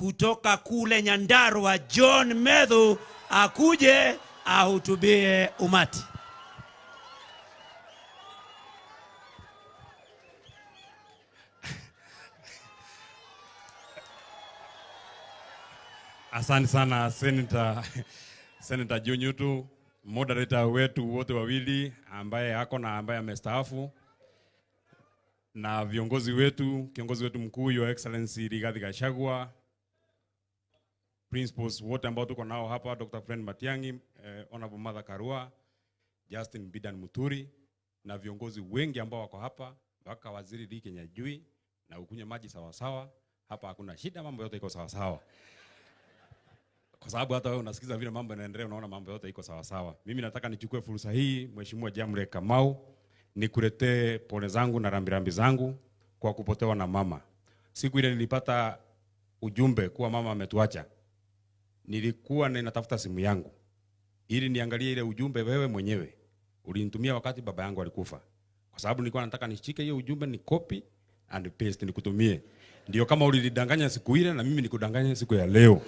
kutoka kule Nyandarua, John Medhu, akuje ahutubie umati. Asante sana Senator John Yutu, moderator wetu wote wawili ambaye ako na ambaye amestaafu, na viongozi wetu, kiongozi wetu mkuu Your Excellency Rigathi Gachagua, principals wote ambao tuko nao hapa, Dr. Fred Matiang'i, Honorable Martha Karua, Justin Bidan Muturi, na viongozi wengi ambao wako hapa, mpaka Waziri Lee Kinyanjui, na ukunywe maji sawa sawa. Hapa hakuna shida, mambo yote iko sawa sawa. Kwa sababu hata wewe unasikiza vile mambo yanaendelea, unaona mambo yote iko sawa sawa. Mimi nataka nichukue fursa hii, Mheshimiwa Jamre Kamau, nikuletee pole zangu na rambirambi zangu kwa kupotewa na mama. Siku ile nilipata ujumbe kuwa mama ametuacha, nilikuwa ninatafuta simu yangu ili niangalie ile ujumbe wewe mwenyewe ulinitumia wakati baba yangu alikufa. Kwa sababu nilikuwa nataka nishike hiyo ujumbe, ni copy and paste nikutumie. Ndio kama ulidanganya siku ile na mimi nikudanganya siku ya leo.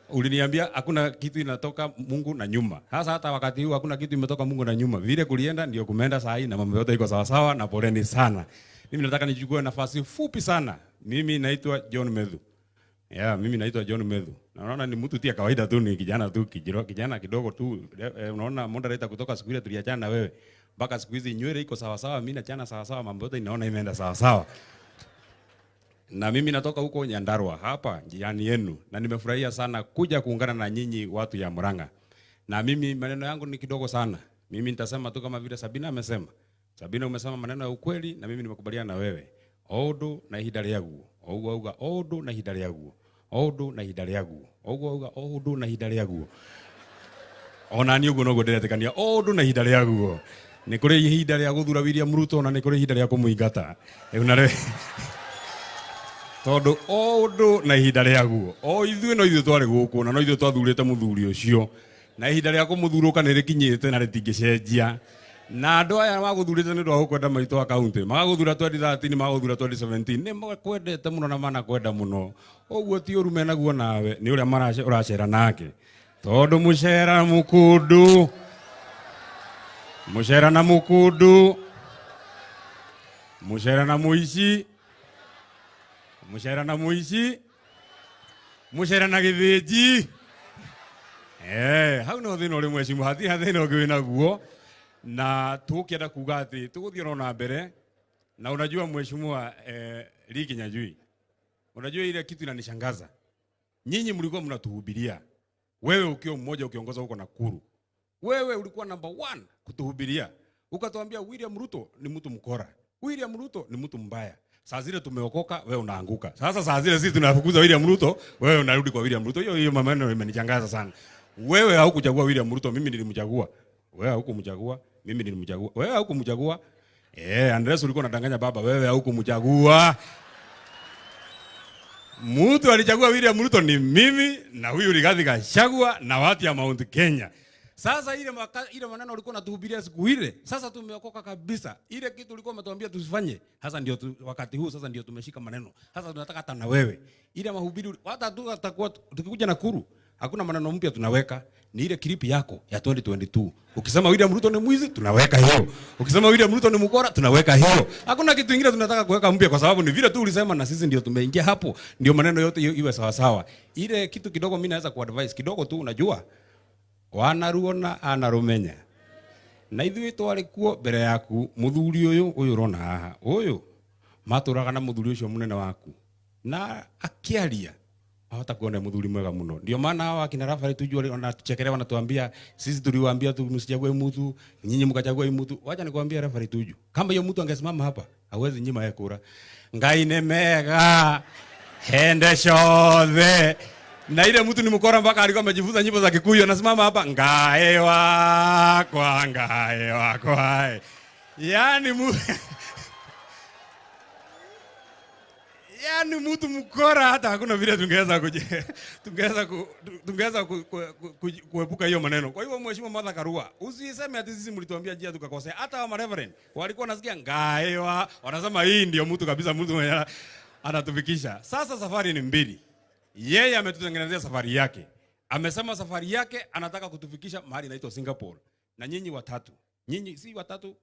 Uliniambia hakuna kitu inatoka Mungu na nyuma. Sasa hata wakati huu hakuna kitu imetoka Mungu na nyuma. Vile kulienda ndio kumeenda saa hii na mambo yote iko sawa sawa, na poleni sana. Mimi nataka nichukue nafasi fupi sana. Mimi naitwa John Medhu. Mimi naitwa John Medhu. Na unaona ni mtu tia kawaida tu, ni kijana tu, kijana kidogo tu. Unaona moderator kutoka siku ile tuliachana na wewe. Mpaka siku hizi nywele iko sawa sawa, mimi nachana sawa sawa, mambo yote inaona imeenda sawa sawa. Na mimi natoka huko Nyandarua hapa jirani yenu, na nimefurahia sana kuja kuungana na nyinyi watu ya Murang'a. Na mimi maneno yangu ni kidogo sana. Mimi nitasema tu kama vile Sabina amesema. Sabina umesema maneno ya ukweli na mimi nimekubaliana na wewe. Odo na ihinda rĩaguo. Ouga odo na ihinda rĩaguo. Odo na ihinda rĩaguo. Ouga odo na ihinda rĩaguo. Ona ni uguo noguo ndiretekania odo na ihinda rĩaguo. Nĩ kũrĩ ihinda rĩa gũthura William Ruto na nĩ kũrĩ ihinda rĩa kũmũingata. Todo odo na ihinda rĩaguo. O ithuĩ no ithuĩ twari gũkũ na no ithuĩ twathurĩte mũthuri ũcio. Na ihinda rĩa kũmũthurũka nĩ rĩkinyĩte na rĩtingĩcenjia. Na andũ aya magũthurĩte nĩ ndwa kwenda maitũ wa kaunti. Magagũthura 2013, magagũthura 2017. Nĩ makwendete mũno na manakwenda mũno. Ũguo ti ũru menaguo nawe nĩ ũrĩa ũracera nake. Tondũ mũcera mũkũndũ. Mũcera na mũkũndũ. Mũcera na mũici. Mũcera na mũici. Mũcera na gĩthĩnji. Hau no thĩna ũrĩ mheshimiwa, hatirĩ thĩna ũngĩ wĩnaguo. Na tũkĩenda kuga atĩ tũgũthiĩ na mbere. Na unajua mheshimiwa Lee Kinyanjui, unajua ile kitu inanishangaza. Nyinyi mlikuwa mnatuhubiria. Wewe ukiwa mmoja ukiongoza huko Nakuru. Wewe ulikuwa number 1 kutuhubiria. Ukatuambia William Ruto ni mtu mkora. William Ruto ni mtu mbaya. Saa zile tumeokoka, wewe unaanguka. Sasa saa zile sisi tunafukuza William Ruto, wewe unarudi kwa William Ruto. Hiyo maneno imenichangaza sana. Wewe haukuchagua William Ruto, mimi nilimchagua. Wewe haukumchagua, mimi nilimchagua. Wewe haukumchagua. Andres ulikuwa unadanganya baba, wewe haukumchagua. Mtu alichagua William Ruto ni mimi na huyu Rigathi Gachagua na watu ya Mount Kenya. Sasa ile maneno ulikuwa unatuhubiria siku ile, sasa tumeokoka kabisa. Ile kitu ulikuwa umetuambia tusifanye, sasa ndio wakati huu sasa ndio tumeshika maneno. Sasa tunataka hata na wewe. Ile mahubiri hata tutakuwa tukikuja Nakuru, hakuna maneno mpya tunaweka. Ni ile clip yako ya 2022. Ukisema William Ruto ni mwizi, tunaweka hiyo. Ukisema William Ruto ni mkora, tunaweka hiyo. Hakuna kitu kingine tunataka kuweka mpya, kwa sababu ni vile tu ulisema na sisi ndio tumeingia hapo. Ndio maneno yote iwe sawa sawa. Ile kitu kidogo mimi naweza kuadvise kidogo tu, unajua wanaruona anarumenya. Na ithuĩ twari kuo mbere yaku, muthuri uyu urona haha. Uyu maturaga na muthuri ucio munene waku. Na akiaria hata kuona muthuri mwega muno. Ndio maana hawa kina Rafari tujue wanatuchekelea, wanatuambia sisi tuliwaambia tu msichague mtu, nyinyi mkachagua mtu. Wacha nikwambie Rafari tuju, kama hiyo mtu angesimama hapa hawezi nyima yeye kura. Ngai nĩ mega hende ciothe. Na ile mtu ni mkora mpaka alikuwa amejifunza nyimbo za Kikuyu, anasimama hapa ngae wakwa ngae wakwa. Yaani mtu mkora, hata hakuna vile tungeweza kuepuka hiyo maneno. Kwa hivyo mheshimiwa Martha Karua, usiseme ati sisi mlituambia njia tukakosea. Hata wa reverend walikuwa nasikia ngaewa, wanasema hii ndio mtu kabisa, mtu mwenye anatufikisha. Sasa safari ni mbili. Yeye ametutengenezea safari yake. Amesema safari yake anataka kutufikisha mahali inaitwa Singapore. Na nyinyi watatu, nyinyi si watatu,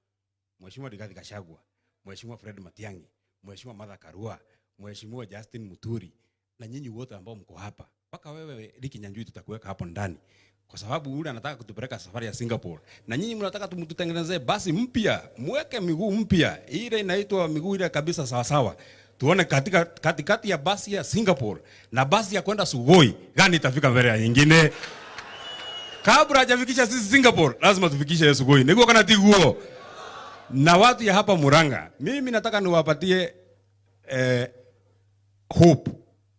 Mheshimiwa Rigathi Gachagua, Mheshimiwa Fred Matiang'i, Mheshimiwa Martha Karua, Mheshimiwa Justin Muturi, na nyinyi wote ambao mko hapa. Mpaka wewe Ricky Nyanjui tutakuweka hapo ndani. Kwa sababu yule anataka kutupeleka safari ya Singapore. Na nyinyi mnataka tumtutengenezee basi mpya, muweke miguu mpya. Ile inaitwa miguu ile kabisa sawa sawa. Tuone katikati ya basi ya Singapore na basi ya kwenda Sugoi gani itafika mbele ya nyingine. Kabla hajafikisha sisi Singapore, lazima tufikishe Sugoi. Niko kana tiguo. Na watu ya hapa Murang'a, mimi nataka niwapatie hope.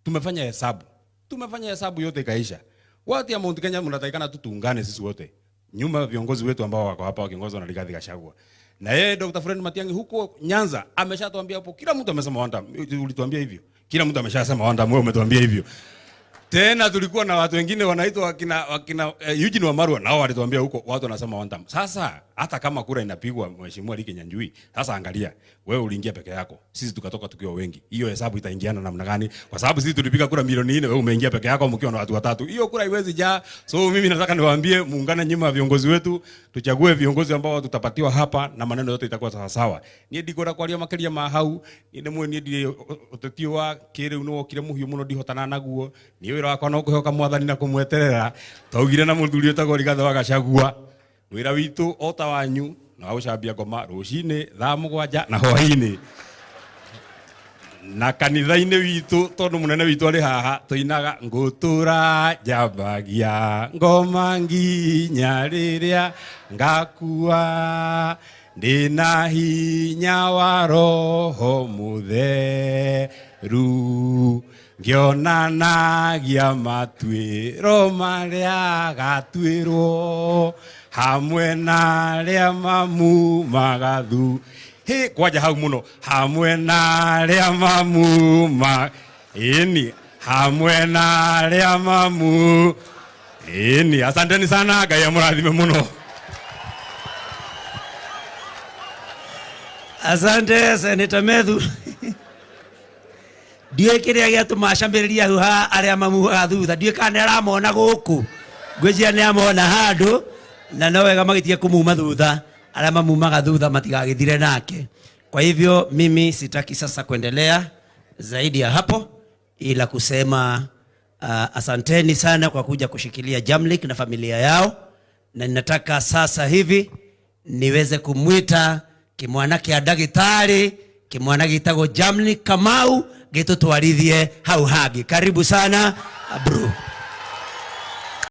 Tumefanya hesabu yote ikaisha. Watu ya Mount Kenya mnatakikana tu tuungane sisi wote. Nyuma viongozi wetu ambao wako hapa wakiongozwa na Rigathi Gachagua. Na yeye Dr. Fred Matiang'i huko Nyanza ameshatuambia hapo, kila mtu amesema one time. Ulituambia hivyo. Kila mtu ameshasema one time, wewe umetuambia hivyo. Tena tulikuwa na watu wengine wanaitwa wakina Eugene Wamalwa, nao walituambia huko watu wanasema one time. Sasa hata kama kura inapigwa Mheshimiwa Ricky Nyanjui, sasa angalia, wewe uliingia peke yako, sisi tukatoka tukiwa wengi. Hiyo hesabu itaingiana namna gani? Kwa sababu sisi tulipiga kura milioni 4, wewe umeingia peke yako mkiwa na watu watatu. Hiyo kura haiwezi jaa. So mimi nataka niwaambie muungane nyuma ya viongozi wetu, tuchague viongozi ambao tutapatiwa hapa na maneno yote itakuwa sawa sawa. Ni ndikora kwaria makeria mahau, ni mwe ni ndi utetio wa kire uno kire muhiu muno ndihotana naguo. Ni wira wakwa no kuhoka mwathani na kumweterera. Taugire na muthuri utagwo Rigathi wa Gachagua. Wira witu ota wanyu na gucambia ngoma rucini thaa 7 na hwaini. Na kanitha-ini witu tondu munene witu ari haha tuinaga ngutura jambagia ngoma nginya riria ngakua ndina hinya wa roho mutheru ngionanagia matuiro maria gatuirwo hamwe na ria mamu magathu kwaja hau muno hamwe na ria mamu ini hamwe na ria mamu ini. Asanteni sana, Ngai amurathime muno. Asante Senator Methu. Ndiye kiria giatuma acambiriria huha aria mamuga thutha, ndiye kana aramona guku ngwijia ni amona handu na no wega magitie kumuma thutha, aria mamumaga thutha matigagithire nake. Kwa hivyo mimi sitaki sasa kuendelea zaidi ya hapo, ila kusema asanteni sana kwa kuja kushikilia Jamlik na familia yao, na ninataka sasa hivi niweze kumwita kimwana kia dagitari, kimwana gitago Jamlik Kamau gitutwarithie hau hagi. Karibu sana bro.